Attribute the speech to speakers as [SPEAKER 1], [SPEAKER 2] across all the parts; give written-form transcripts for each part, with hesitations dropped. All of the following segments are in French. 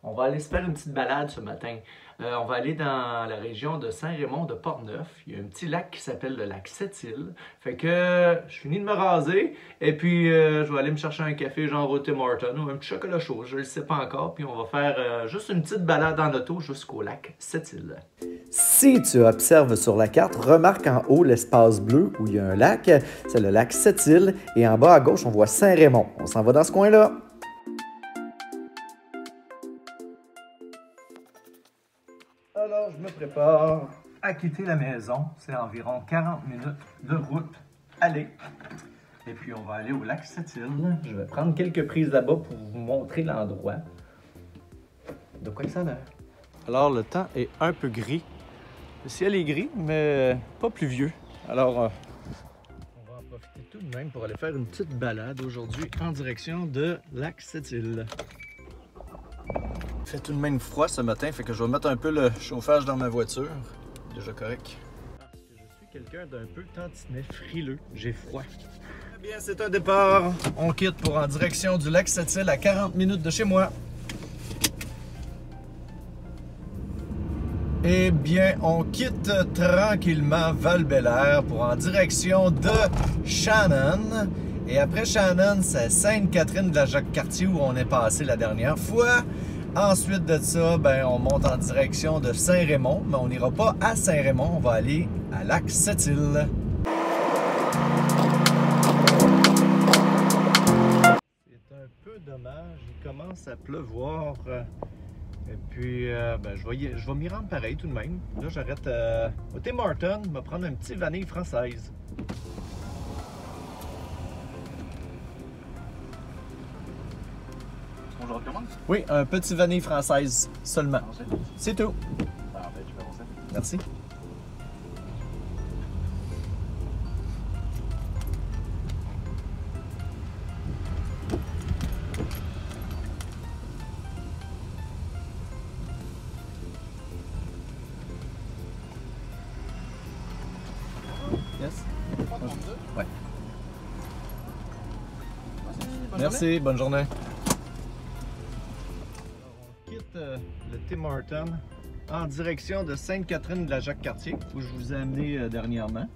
[SPEAKER 1] On va aller se faire une petite balade ce matin. On va aller dans la région de Saint-Raymond de Portneuf. Il y a un petit lac qui s'appelle le lac Sept-Îles. Fait que je finis de me raser et puis je vais aller me chercher un café genre au Tim Hortons ou un petit chocolat chaud, je ne le sais pas encore. Puis on va faire juste une petite balade en auto jusqu'au lac Sept-Îles.
[SPEAKER 2] Si tu observes sur la carte, remarque en haut l'espace bleu où il y a un lac. C'est le lac Sept-Îles. Et en bas à gauche, on voit Saint-Raymond. On s'en va dans ce coin-là. Alors, je me prépare à quitter la maison. C'est environ 40 minutes de route. Allez! Et puis, on va aller au lac Sept-Îles. Je vais prendre quelques prises là-bas pour vous montrer l'endroit. De quoi ça a l'air? Alors, le temps est un peu gris. Le ciel est gris, mais pas pluvieux. Alors, on va en profiter tout de même pour aller faire une petite balade aujourd'hui en direction de lac Sept-Îles. Il fait tout de même froid ce matin, fait que je vais mettre un peu le chauffage dans ma voiture. Déjà correct. Parce que je suis quelqu'un d'un peu tantinet frileux. J'ai froid. Eh bien, c'est un départ. On quitte pour en direction du lac Sept-Îles à 40 minutes de chez moi. Eh bien, on quitte tranquillement Val-Bélair pour en direction de Shannon. Et après Shannon, c'est Sainte-Catherine de la Jacques-Cartier où on est passé la dernière fois. Ensuite de ça, ben, on monte en direction de Saint-Raymond, mais on n'ira pas à Saint-Raymond, on va aller à lac Sept-Îles. C'est un peu dommage, il commence à pleuvoir. Et puis, ben, je vais m'y rendre pareil tout de même. Là, j'arrête au Tim Hortons, me prendre un petit vanille française.
[SPEAKER 3] Je recommande?
[SPEAKER 2] Oui, un petit vanille française seulement. C'est tout.
[SPEAKER 3] Parfait, je vais avancer.
[SPEAKER 2] Merci. Yes. Ouais. Merci, bonne journée. On quitte le Tim Hortons en direction de Sainte-Catherine de la Jacques-Cartier, où je vous ai amené dernièrement,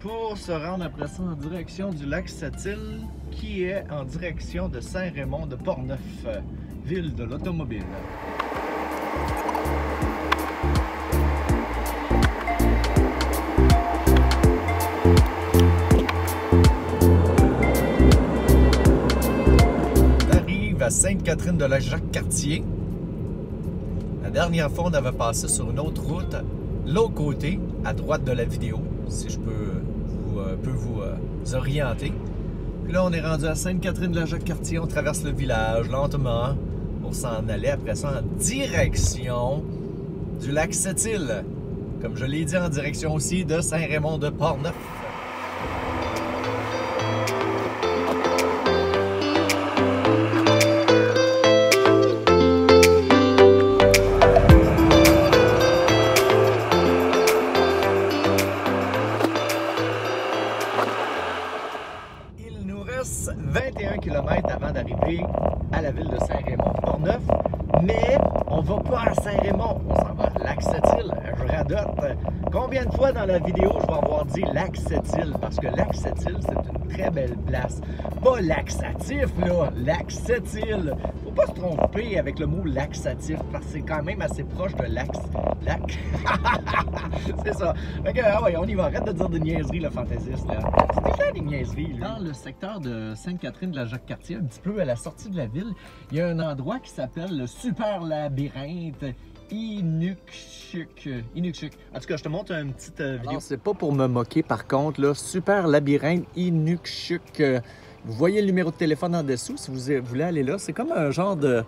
[SPEAKER 2] pour se rendre après ça en direction du lac Sept-Îles, qui est en direction de Saint-Raymond de Portneuf, ville de l'automobile. À Sainte-Catherine de la Jacques-Cartier. La dernière fois, on avait passé sur une autre route, l'autre côté, à droite de la vidéo, si je peux vous orienter. Puis là, on est rendu à Sainte-Catherine de la Jacques-Cartier, on traverse le village lentement pour s'en aller après ça en direction du lac Sept-Îles. Comme je l'ai dit, en direction aussi de Saint-Raymond de Portneuf. Il nous reste 21 km avant d'arriver à la ville de Saint-Raymond-de-Portneuf, mais on va pas à Saint-Raymond, on s'en va à lac Sept-Îles. Je radote. Combien de fois dans la vidéo je vais avoir dit lac Sept-Îles? Parce que lac Sept-Îles, c'est une très belle place. Pas laxatif, là, lac Sept-Îles. Faut pas se tromper avec le mot laxatif, parce que c'est quand même assez proche de lac. C'est ça. Ok, ah ouais, on y va. Arrête de dire des niaiseries, le fantaisiste, là. C'est déjà des niaiseries, là. Dans le secteur de Sainte-Catherine de la Jacques-Cartier, un petit peu à la sortie de la ville, il y a un endroit qui s'appelle le Super Labyrinthe Inukshuk. En tout cas, je te montre une petite vidéo. C'est pas pour me moquer, par contre, là. Super Labyrinthe Inukshuk. Vous voyez le numéro de téléphone en dessous si vous voulez aller là. C'est comme un genre de...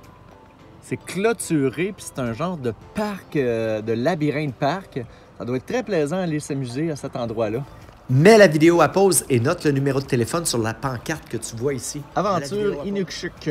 [SPEAKER 2] C'est clôturé, puis c'est un genre de parc, de labyrinthe parc. Ça doit être très plaisant d'aller s'amuser à cet endroit-là. Mets la vidéo à pause et note le numéro de téléphone sur la pancarte que tu vois ici. Aventure Inukshuk.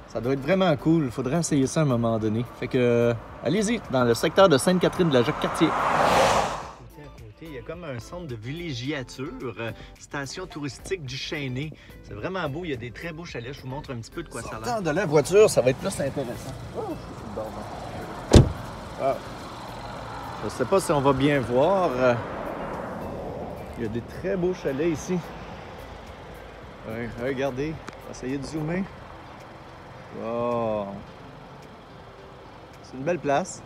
[SPEAKER 2] Ça doit être vraiment cool. Il faudrait essayer ça à un moment donné. Fait que, allez-y, dans le secteur de Sainte-Catherine de la Jacques-Cartier. Côté à côté, Il y a comme un centre de villégiature, station touristique du Chêné. C'est vraiment beau, il y a des très beaux chalets. Je vous montre un petit peu de quoi ça a l'air. De la voiture, ça va être plus intéressant. Oh, ah. Je ne sais pas si on va bien voir. Il y a des très beaux chalets ici. Ouais, regardez, on va essayer de zoomer. Wow. C'est une belle place.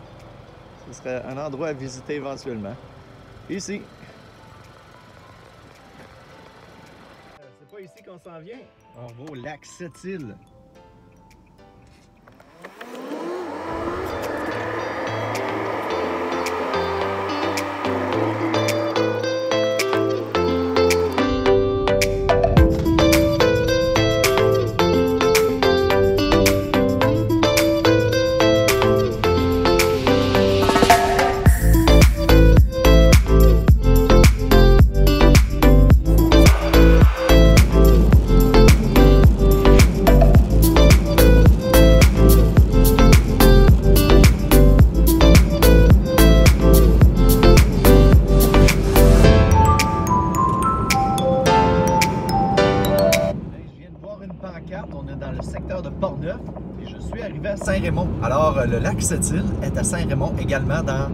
[SPEAKER 2] Ce serait un endroit à visiter éventuellement. Ici. C'est pas ici qu'on s'en vient. On va au lac Sept-Îles. On est dans le secteur de Portneuf et je suis arrivé à Saint-Raymond. Alors, le lac Sept-Îles est à Saint-Raymond, également dans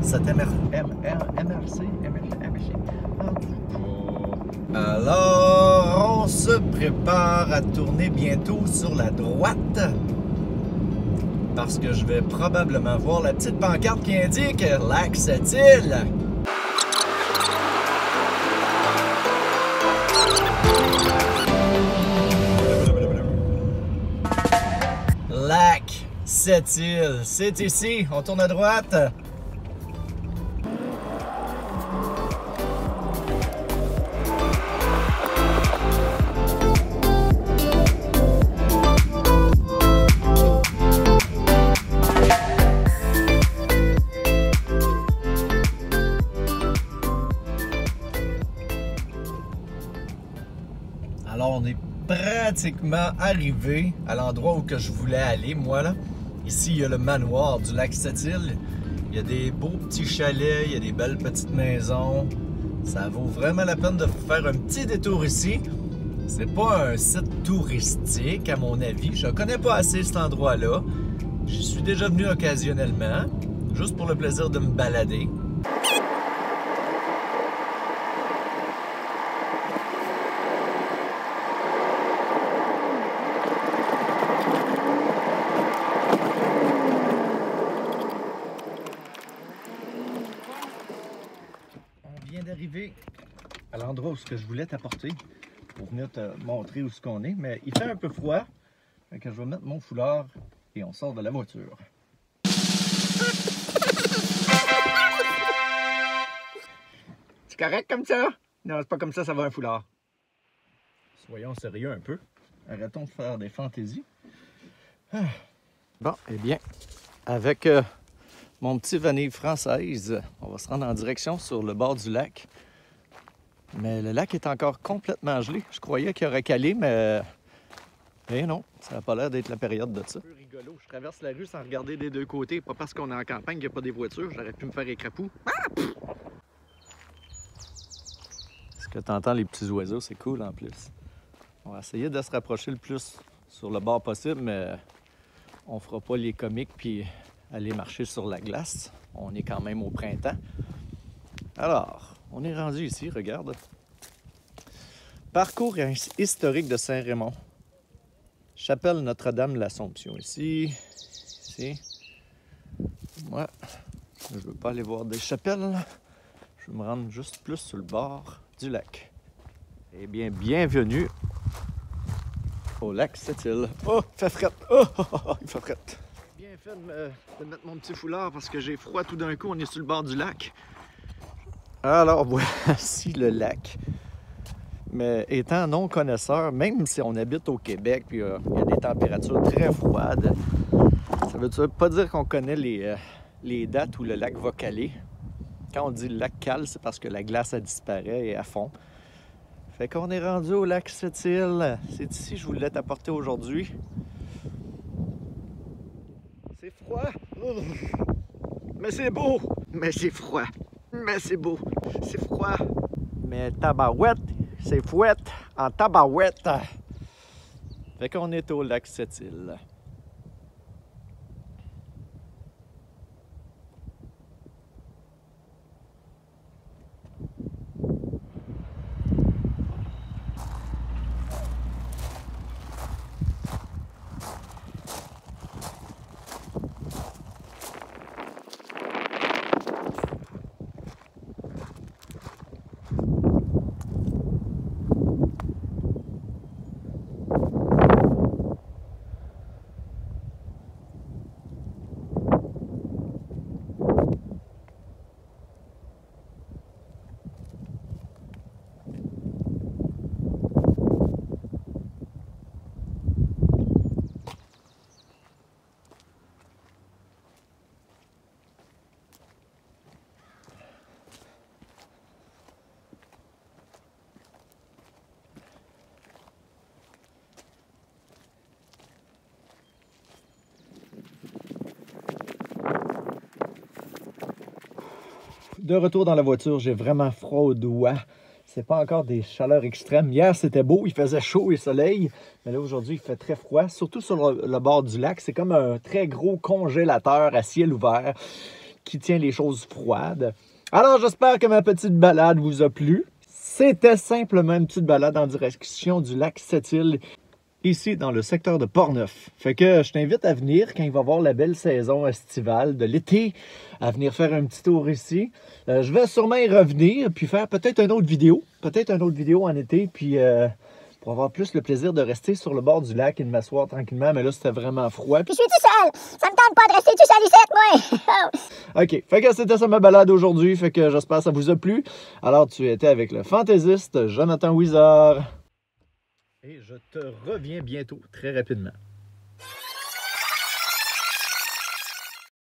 [SPEAKER 2] cette MRC. Alors, on se prépare à tourner bientôt sur la droite parce que je vais probablement voir la petite pancarte qui indique lac Sept-Îles. Lac Sept-Îles, c'est ici, on tourne à droite. Alors on est pratiquement arrivé à l'endroit où que je voulais aller, moi là. Ici, il y a le manoir du lac Sept-Îles. Il y a des beaux petits chalets, il y a des belles petites maisons. Ça vaut vraiment la peine de faire un petit détour ici. C'est pas un site touristique, à mon avis. Je connais pas assez cet endroit-là. J'y suis déjà venu occasionnellement, juste pour le plaisir de me balader. D'arriver à l'endroit où je voulais t'apporter pour venir te montrer où on est, mais il fait un peu froid, donc je vais mettre mon foulard et on sort de la voiture. C'est correct comme ça? Non, c'est pas comme ça va un foulard. Soyons sérieux un peu. Arrêtons de faire des fantaisies. Bon, eh bien, avec mon petit vanille française, on va se rendre en direction sur le bord du lac. Mais le lac est encore complètement gelé. Je croyais qu'il aurait calé, mais non, ça n'a pas l'air d'être la période de ça. C'est un peu rigolo. Je traverse la rue sans regarder des deux côtés. Pas parce qu'on est en campagne qu'il n'y a pas des voitures. J'aurais pu me faire écrapou. Est-ce que tu entends les petits oiseaux? C'est cool en plus. On va essayer de se rapprocher le plus sur le bord possible, mais on fera pas les comiques puis aller marcher sur la glace. On est quand même au printemps. Alors, on est rendu ici, regarde. Parcours historique de Saint-Raymond. Chapelle Notre-Dame-l'Assomption. Ici. Moi, je veux pas aller voir des chapelles. Je vais me rendre juste plus sur le bord du lac. Eh bien, bienvenue au lac Sept-Îles. Oh, il fait fret. Il fait fret. Bien fait de mettre mon petit foulard parce que j'ai froid tout d'un coup. On est sur le bord du lac. Alors, voici le lac. Mais étant non connaisseur, même si on habite au Québec, puis il y a des températures très froides, ça veut pas dire qu'on connaît les dates où le lac va caler. Quand on dit le lac cale, c'est parce que la glace a disparu et à fond. Fait qu'on est rendu au lac Sept-Îles. C'est ici que je voulais t'apporter aujourd'hui. C'est froid, mais c'est beau, mais c'est froid. Mais c'est beau, c'est froid. Mais tabarouette, c'est fouette en tabarouette. Fait qu'on est au lac Sept-Îles. De retour dans la voiture, j'ai vraiment froid aux doigts. C'est pas encore des chaleurs extrêmes. Hier, c'était beau, il faisait chaud et soleil. Mais là, aujourd'hui, il fait très froid, surtout sur le bord du lac. C'est comme un très gros congélateur à ciel ouvert qui tient les choses froides. Alors, j'espère que ma petite balade vous a plu. C'était simplement une petite balade en direction du lac Sept-Îles, ici dans le secteur de Portneuf. Fait que je t'invite à venir quand il va y avoir la belle saison estivale de l'été, à venir faire un petit tour ici. Je vais sûrement y revenir, puis faire peut-être une autre vidéo en été, puis pour avoir plus le plaisir de rester sur le bord du lac et de m'asseoir tranquillement, mais là c'était vraiment froid.
[SPEAKER 3] Puis je suis tout seul, ça me tente pas de rester tout seul ici, moi.
[SPEAKER 2] Ok, fait que c'était ça ma balade aujourd'hui, fait que j'espère que ça vous a plu. Alors tu étais avec le fantaisiste Jonathan Wizard. Et je te reviens bientôt, très rapidement.